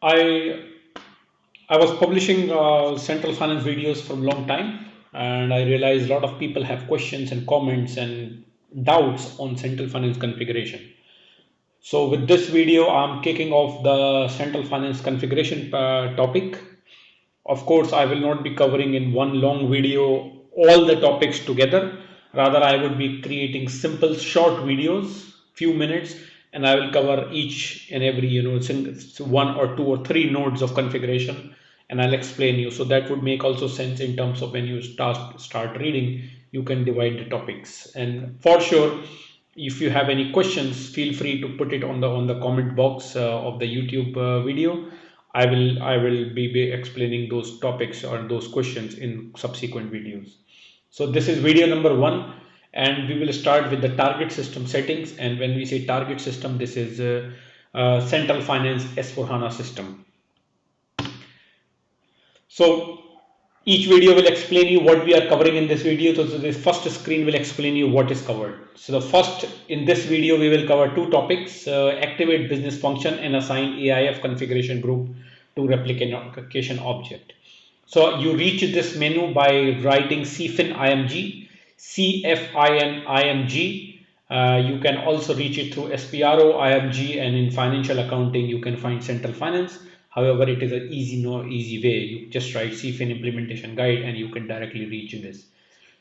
I I was publishing central finance videos for a long time, and I realized a lot of people have questions and comments and doubts on central finance configuration. So with this video, I'm kicking off the central finance configuration topic. Of course, I will not be covering in one long video all the topics together. Rather, I would be creating simple short videos, few minutes, and I will cover each and every, one or two or three nodes of configuration, and I'll explain you. So that would make also sense in terms of when you start reading, you can divide the topics. And for sure, if you have any questions, feel free to put it on the comment box of the YouTube video. I will be explaining those topics or those questions in subsequent videos. So this is video number 1, and we will start with the target system settings. And when we say target system, this is Central Finance S4HANA system. So each video will explain you what we are covering in this video. So this first screen will explain you what is covered. So the first, in this video we will cover two topics: activate business function and assign AIF configuration group to replication object. So you reach this menu by writing CFIN IMG, CFIN IMG. You can also reach it through SPRO IMG, and in financial accounting you can find central finance. However, it is an easy way. You just write CFIN implementation guide and you can directly reach this.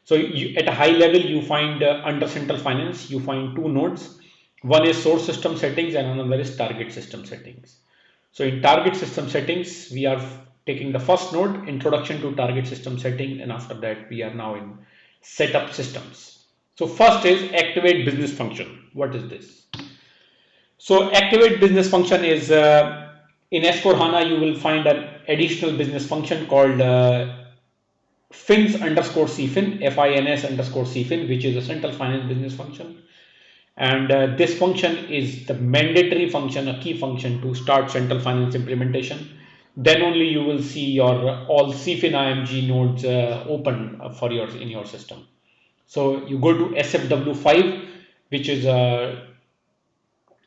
So at a high level, you find under central finance, you find two nodes. One is source system settings and another is target system settings. So in target system settings, we are taking the first node, introduction to target system setting, and after that we are now in setup systems. So first is activate business function. What is this? So activate business function is in S4HANA, you will find an additional business function called fins underscore CFIN, FINS underscore CFIN, which is a central finance business function. And this function is the mandatory function, a key function to start central finance implementation. Then only you will see your all CFIN IMG nodes open for in your system. So you go to SFW5, which is a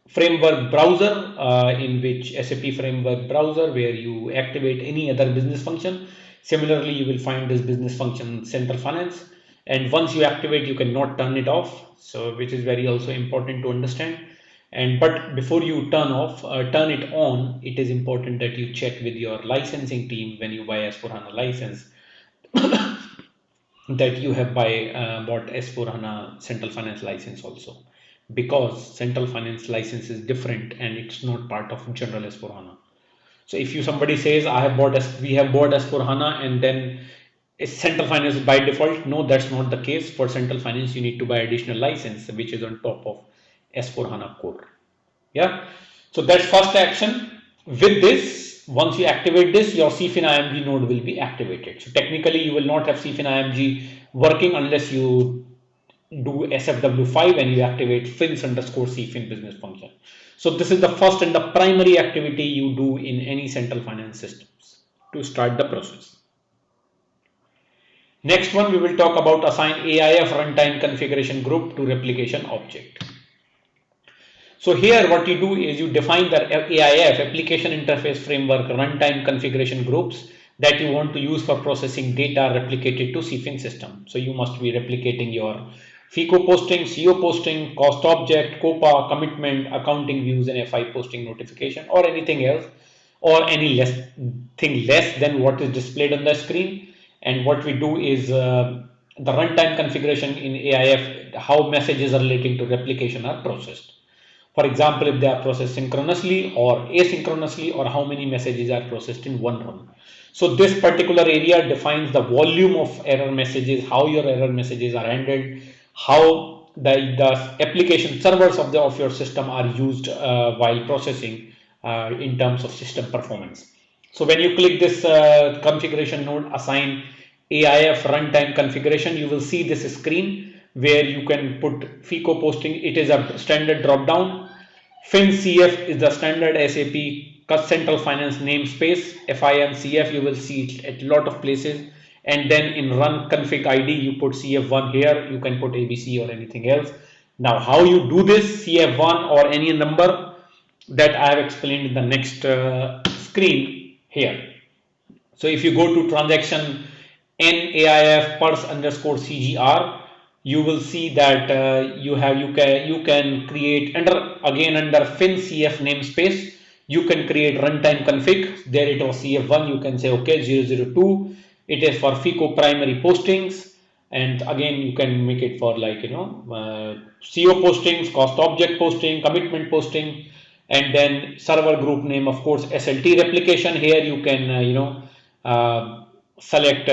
framework browser, in which SAP framework browser, where you activate any other business function. Similarly, you will find this business function central finance, and once you activate, you cannot turn it off, so which is very also important to understand. And but before you turn it on, it is important that you check with your licensing team when you buy S4HANA license that you have bought S4HANA central finance license also, because central finance license is different and it's not part of general S4HANA. So if somebody says we have bought S4HANA and then central finance by default, no, that's not the case. For central finance, you need to buy additional license which is on top of S4HANA core. Yeah, so that's first action. With this, once you activate this, your CFIN IMG node will be activated. So technically you will not have CFIN IMG working unless you do SFW5 and you activate fins underscore CFIN business function. So this is the first and the primary activity you do in any central finance systems to start the process. Next one, we will talk about assign AIF runtime configuration group to replication object. So here what you do is you define the AIF, application interface framework, runtime configuration groups that you want to use for processing data replicated to CFIN system. So you must be replicating your FICO posting, CO posting, cost object, COPA, commitment, accounting views, and FI posting notification, or anything else, or any thing less than what is displayed on the screen. And what we do is the runtime configuration in AIF, how messages are relating to replication are processed. For example, if they are processed synchronously or asynchronously, or how many messages are processed in one run. So this particular area defines the volume of error messages, how your error messages are handled, how the application servers of your system are used while processing in terms of system performance. So when you click this configuration node, assign AIF runtime configuration, you will see this screen where you can put FICO posting. It is a standard drop down. FinCF is the standard SAP central finance namespace. FINCF you will see it at a lot of places. And then in run config ID, you put CF1 here. You can put ABC or anything else. Now, how you do this, CF1 or any number, that I have explained in the next screen here. So if you go to transaction NAIF pers_CGR, you will see that you can create under FinCF namespace. You can create runtime config. There it was CF1. You can say okay 002. It is for FICO primary postings, and again you can make it for like CO postings, cost object posting, commitment posting, and then server group name, of course SLT replication. Here you can select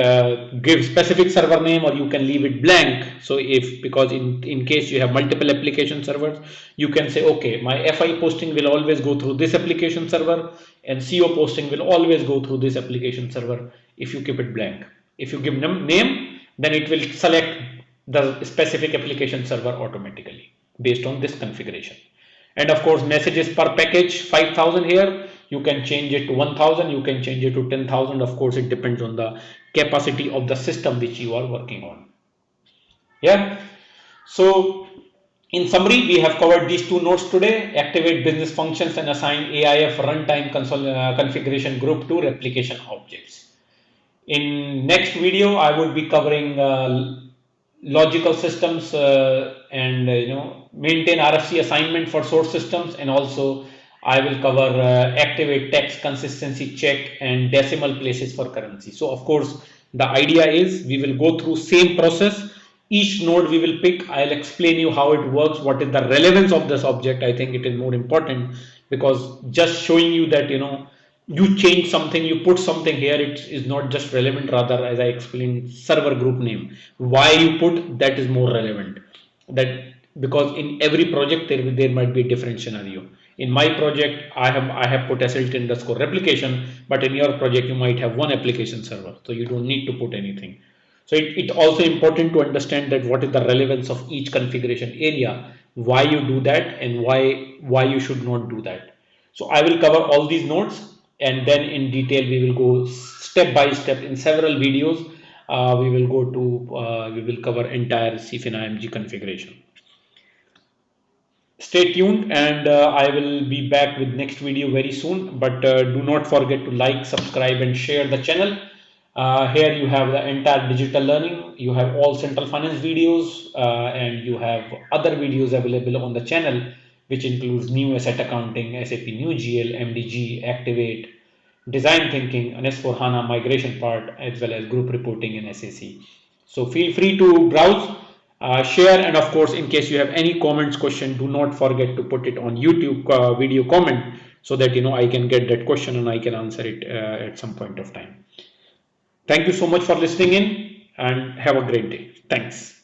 give specific server name, or you can leave it blank. So because in case you have multiple application servers, you can say okay, my FI posting will always go through this application server, and CO posting will always go through this application server. If you keep it blank, if you give them name, then it will select the specific application server automatically based on this configuration. And of course messages per package 5,000. Here you can change it to 1,000, you can change it to 10,000. Of course it depends on the capacity of the system which you are working on. Yeah, so in summary, we have covered these two nodes today: activate business functions and assign AIF runtime configuration group to replication objects. In next video, I will be covering logical systems and maintain RFC assignment for source systems, and also I will cover activate text consistency check and decimal places for currency. So of course the idea is we will go through same process. Each node we will pick. I'll explain you how it works, what is the relevance of this object. I think it is more important, because just showing you that you change something, you put something here, it is not just relevant. Rather, as I explained, server group name, why you put that is more relevant. That because in every project there might be a different scenario. In my project, I have put SLT _replication, but in your project you might have one application server, so you don't need to put anything. So it also important to understand that what is the relevance of each configuration area, why you do that, and why you should not do that. So I will cover all these nodes, and then in detail we will go step by step in several videos. We will cover entire CFIN-IMG configuration. Stay tuned, and I will be back with next video very soon. But do not forget to like, subscribe, and share the channel. Here you have the entire digital learning. You have all central finance videos, and you have other videos available on the channel, which includes new asset accounting, SAP NewGL, MDG, Activate, design thinking, and S4HANA migration part, as well as group reporting in SAC. So feel free to browse, share, and of course, in case you have any comments, question, do not forget to put it on YouTube video comment, so that I can get that question and I can answer it at some point of time. Thank you so much for listening in, and have a great day. Thanks.